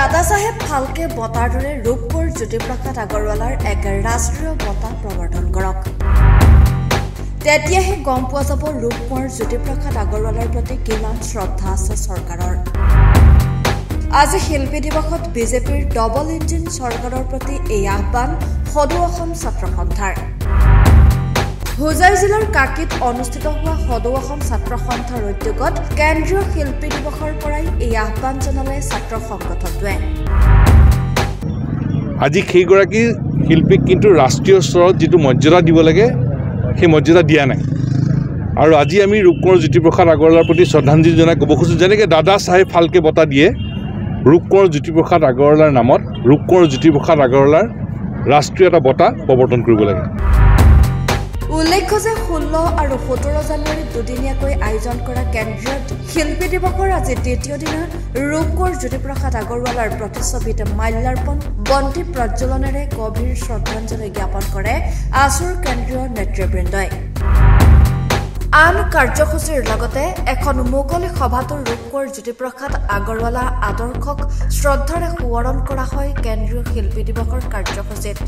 দাদা সাহেব ফালকে বঁটাৰ দৰে ৰূপপুৰ জ্যোতিপ্ৰসাদ আগৰৱালাৰ এক ৰাষ্ট্ৰীয় বঁটা প্ৰৱৰ্তন কৰক। তেতিয়াহে গম পোৱা যাব ৰূপপুৰ জ্যোতিপ্ৰসাদ আগৰৱালাৰ প্ৰতি কিমান শ্ৰদ্ধা আছে চৰকাৰৰ। আজি শিল্পী দিৱসত বিজেপিৰ ডবল ইঞ্জিন চৰকাৰৰ প্ৰতি এই আহ্বান সদৌ অসম ছাত্ৰ সন্থাৰ। হোজাই জিলাৰ কাকিত অনুষ্ঠিত হোৱা সদৌ অসম ছাত্ৰ সন্থাৰ উদ্যোগত কেন্দ্ৰীয় শিল্পী দিৱসৰ পৰাই এই আহ্বান জনালে ছাত্ৰ সংগঠনটোৱে। আজি সেইগৰাকী শিল্পীক কিন্তু ৰাষ্ট্ৰীয় স্তৰত যিটো মৰ্যাদা দিব লাগে সেই মৰ্যাদা দিয়া নাই। আৰু আজি আমি ৰূপকোঁৱৰ জ্যোতিপ্ৰসাদ আগৰৱালাৰ প্ৰতি শ্ৰদ্ধাঞ্জলি জনাই ক'ব খোজোঁ, যেনেকৈ দাদা চাহেব ফালকে বঁটা দিয়ে ৰূপকোঁৱৰ জ্যোতিপ্ৰসাদ আগৰৱালাৰ নামত ৰূপকোঁৱৰ জ্যোতিপ্ৰসাদ আগৰৱালাৰ ৰাষ্ট্ৰীয় এটা বঁটা প্ৰৱৰ্তন কৰিব লাগে। উল্লেখ্য যে 16 আৰু 17 জানুৱাৰীত দুদিনীয়াকৈ আয়োজন কৰা কেন্দ্ৰীয় শিল্পী দিৱসৰ আজি দ্বিতীয় দিনা ৰূপকোঁৱৰ জ্যোতিপ্ৰসাদ আগৰৱালাৰ প্ৰতিচ্ছবিত মাল্যাৰ্পণ বন্তি প্ৰজ্বলনেৰে গভীৰ শ্ৰদ্ধাঞ্জলি জ্ঞাপন কৰে আছুৰ কেন্দ্ৰীয় নেতৃবৃন্দই। আন কাৰ্যসূচীৰ লগতে এখন মুকলি সভাতো ৰূপকোঁৱৰ জ্যোতিপ্ৰসাদ আগৰৱালা আদৰ্শক শ্ৰদ্ধাৰে সোঁৱৰণ কৰা হয় কেন্দ্ৰীয় শিল্পী দিৱসৰ কাৰ্যসূচীত।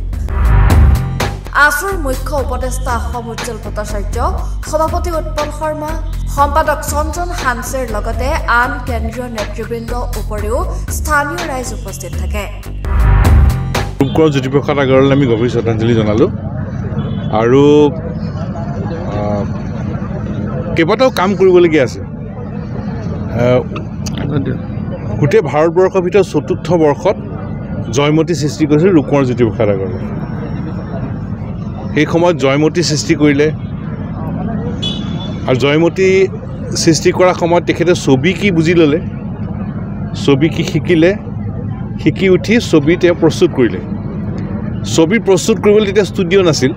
আছুৰ মুখ্য উপদেষ্টা অসম উজ্জ্বল ভট্টাচাৰ্য, সভাপতি উৎপল শৰ্মা, সম্পাদক চঞ্জন হানছেৰ লগতে আন কেন্দ্ৰীয় নেতৃবৃন্দ উপৰিও স্থানীয় ৰাইজ উপস্থিত থাকে। ৰূপকোঁৱৰ জ্যোতিপ্ৰসাদ আগৰৱালালৈ আমি গভীৰ শ্ৰদ্ধাঞ্জলি জনালোঁ আৰু কেইবাটাও কাম কৰিবলগীয়া আছে। গোটেই ভাৰতবৰ্ষৰ ভিতৰত ৪ৰ্থ বৰ্ষত জয়মতী সৃষ্টি কৰিছিল ৰূপকোঁৱৰ জ্যোতিপ্ৰসাদ আগৰৱালাই। সেই সময়ত জয়মতী সৃষ্টি কৰিলে আৰু জয়মতী সৃষ্টি কৰাৰ সময়ত তেখেতে ছবি কি বুজি ল'লে, ছবি কি শিকিলে, শিকি উঠি ছবি তেওঁ প্ৰস্তুত কৰিলে। ছবি প্ৰস্তুত কৰিবলৈ তেতিয়া ষ্টুডিঅ' নাছিল,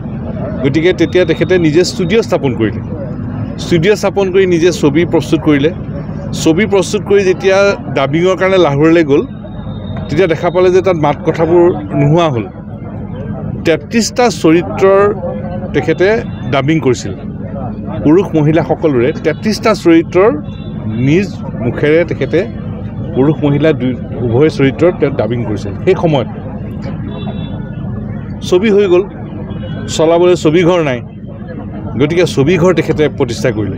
গতিকে তেতিয়া তেখেতে নিজে ষ্টুডিঅ' স্থাপন কৰিলে। ষ্টুডিঅ' স্থাপন কৰি নিজে ছবি প্ৰস্তুত কৰিলে। ছবি প্ৰস্তুত কৰি যেতিয়া ডাবিঙৰ কাৰণে লাহোৰলৈ গ'ল তেতিয়া দেখা পালে যে তাত মাত কথাবোৰ নোহোৱা হ'ল। 33টা চৰিত্ৰৰ তেখেতে ডাবিং কৰিছিল। পুৰুষ মহিলা সকলোৰে 33টা চৰিত্ৰৰ নিজ মুখেৰে তেখেতে পুৰুষ মহিলা উভয় চৰিত্ৰৰ তেওঁ ডাবিং কৰিছিল। সেই সময়ত ছবি হৈ গ'ল, চলাবলৈ ছবিঘৰ নাই, গতিকে ছবিঘৰ তেখেতে প্ৰতিষ্ঠা কৰিলে।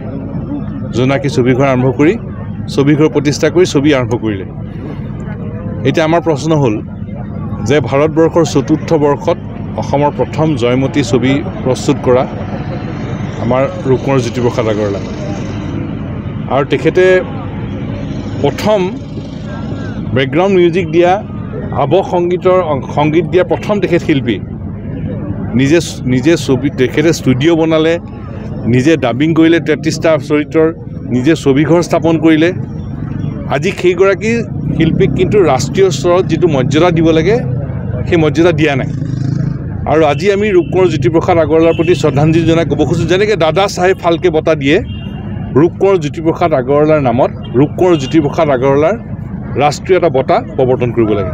জোনাকী ছবিঘৰ আৰম্ভ কৰি ছবিঘৰ প্ৰতিষ্ঠা কৰি ছবি আৰম্ভ কৰিলে। এতিয়া আমাৰ প্ৰশ্ন হ'ল যে ভাৰতবৰ্ষৰ ৪ৰ্থ বৰ্ষত অসমৰ প্ৰথম জয়মতী ছবি প্ৰস্তুত কৰা আমাৰ ৰূপকোঁৱৰ জ্যোতিপ্ৰসাদ আগৰৱালা, আৰু তেখেতে প্ৰথম বেকগ্ৰাউণ্ড মিউজিক দিয়া, আৱহ সংগীত দিয়া প্ৰথম তেখেত শিল্পী। নিজে ছবি তেখেতে ষ্টুডিঅ' বনালে, নিজে ডাবিং কৰিলে 33টা চৰিত্ৰৰ, নিজে ছবিঘৰ স্থাপন কৰিলে। আজি সেইগৰাকী শিল্পীক কিন্তু ৰাষ্ট্ৰীয় স্তৰত যিটো মৰ্যাদা দিব লাগে সেই মৰ্যাদা দিয়া নাই। আৰু আজি আমি ৰূপকোঁৱৰ জ্যোতিপ্ৰসাদ আগৰৱালাৰ প্ৰতি শ্ৰদ্ধাঞ্জলি জনাই ক'ব খোজোঁ, যেনেকৈ দাদা চাহেব ফালকে বঁটা দিয়ে ৰূপকোঁৱৰ জ্যোতিপ্ৰসাদ আগৰৱালাৰ নামত ৰূপকোঁৱৰ জ্যোতিপ্ৰসাদ আগৰৱালাৰ ৰাষ্ট্ৰীয় এটা বঁটা প্ৰৱৰ্তন কৰিব লাগে।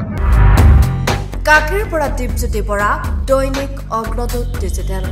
কাকিৰ পৰা দীপজ্যোতি বৰা, দৈনিক অগ্ৰদূত ডিজিটেল।